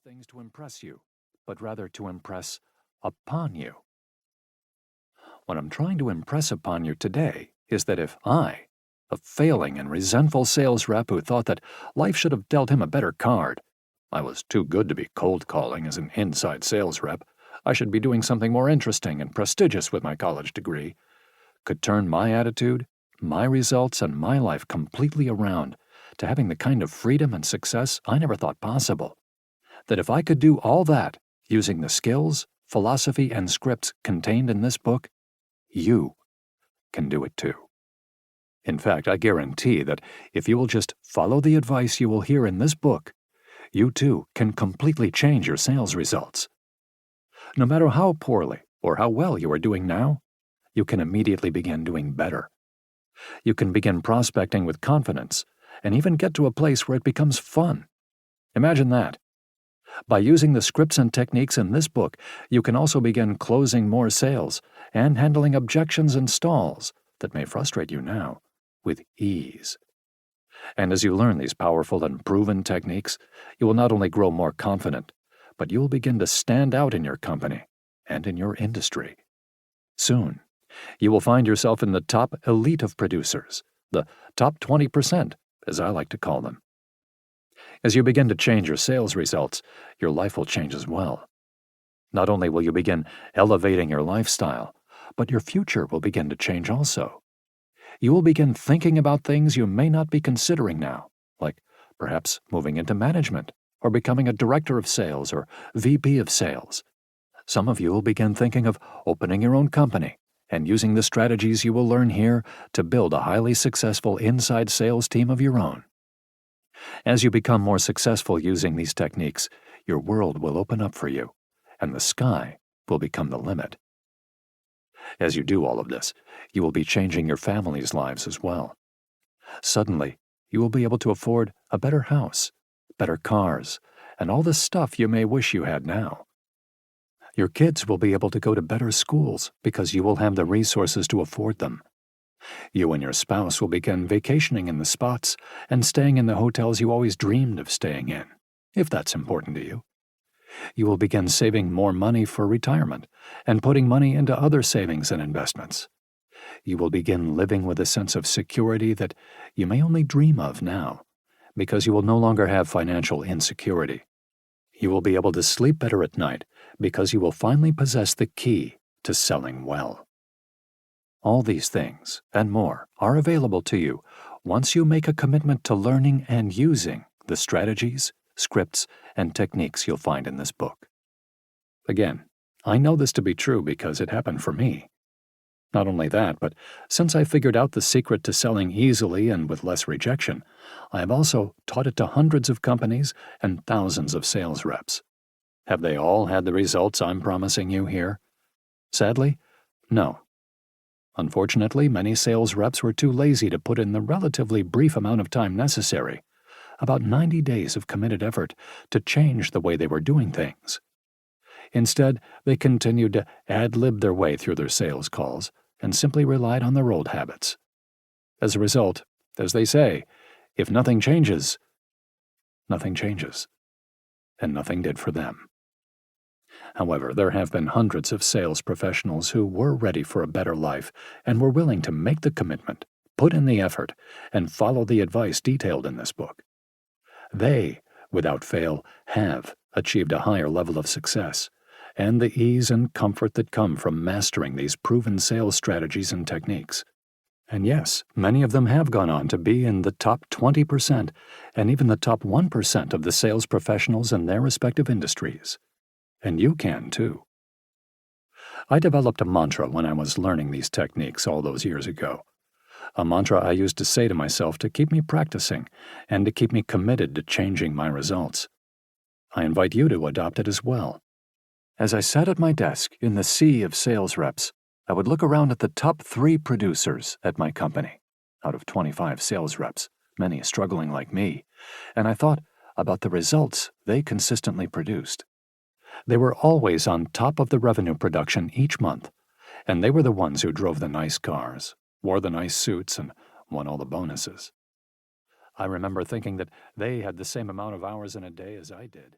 things to impress you, but rather to impress upon you. What I'm trying to impress upon you today is that if I, a failing and resentful sales rep who thought that life should have dealt him a better card, I was too good to be cold calling as an inside sales rep, I should be doing something more interesting and prestigious with my college degree, could turn my attitude, my results, and my life completely around to having the kind of freedom and success I never thought possible. That if I could do all that using the skills, philosophy, and scripts contained in this book, you can do it too. In fact, I guarantee that if you will just follow the advice you will hear in this book, you too can completely change your sales results. No matter how poorly or how well you are doing now, you can immediately begin doing better. You can begin prospecting with confidence and even get to a place where it becomes fun. Imagine that. By using the scripts and techniques in this book, you can also begin closing more sales and handling objections and stalls that may frustrate you now with ease. And as you learn these powerful and proven techniques, you will not only grow more confident, but you will begin to stand out in your company and in your industry. Soon, you will find yourself in the top elite of producers, the top 20%, as I like to call them. As you begin to change your sales results, your life will change as well. Not only will you begin elevating your lifestyle, but your future will begin to change also. You will begin thinking about things you may not be considering now, like perhaps moving into management or becoming a director of sales or VP of sales. Some of you will begin thinking of opening your own company and using the strategies you will learn here to build a highly successful inside sales team of your own. As you become more successful using these techniques, your world will open up for you, and the sky will become the limit. As you do all of this, you will be changing your family's lives as well. Suddenly, you will be able to afford a better house, better cars, and all the stuff you may wish you had now. Your kids will be able to go to better schools because you will have the resources to afford them. You and your spouse will begin vacationing in the spots and staying in the hotels you always dreamed of staying in, if that's important to you. You will begin saving more money for retirement and putting money into other savings and investments. You will begin living with a sense of security that you may only dream of now, because you will no longer have financial insecurity. You will be able to sleep better at night because you will finally possess the key to selling well. All these things and more are available to you once you make a commitment to learning and using the strategies, scripts, and techniques you'll find in this book. Again, I know this to be true because it happened for me. Not only that, but since I figured out the secret to selling easily and with less rejection, I have also taught it to hundreds of companies and thousands of sales reps. Have they all had the results I'm promising you here? Sadly, no. Unfortunately, many sales reps were too lazy to put in the relatively brief amount of time necessary, about 90 days of committed effort, to change the way they were doing things. Instead, they continued to ad-lib their way through their sales calls and simply relied on their old habits. As a result, as they say, if nothing changes, nothing changes. And nothing did for them. However, there have been hundreds of sales professionals who were ready for a better life and were willing to make the commitment, put in the effort, and follow the advice detailed in this book. They, without fail, have achieved a higher level of success, and the ease and comfort that come from mastering these proven sales strategies and techniques. And yes, many of them have gone on to be in the top 20% and even the top 1% of the sales professionals in their respective industries. And you can too. I developed a mantra when I was learning these techniques all those years ago. A mantra I used to say to myself to keep me practicing and to keep me committed to changing my results. I invite you to adopt it as well. As I sat at my desk in the sea of sales reps, I would look around at the top 3 producers at my company, out of 25 sales reps, many struggling like me, and I thought about the results they consistently produced. They were always on top of the revenue production each month, and they were the ones who drove the nice cars, wore the nice suits, and won all the bonuses. I remember thinking that they had the same amount of hours in a day as I did.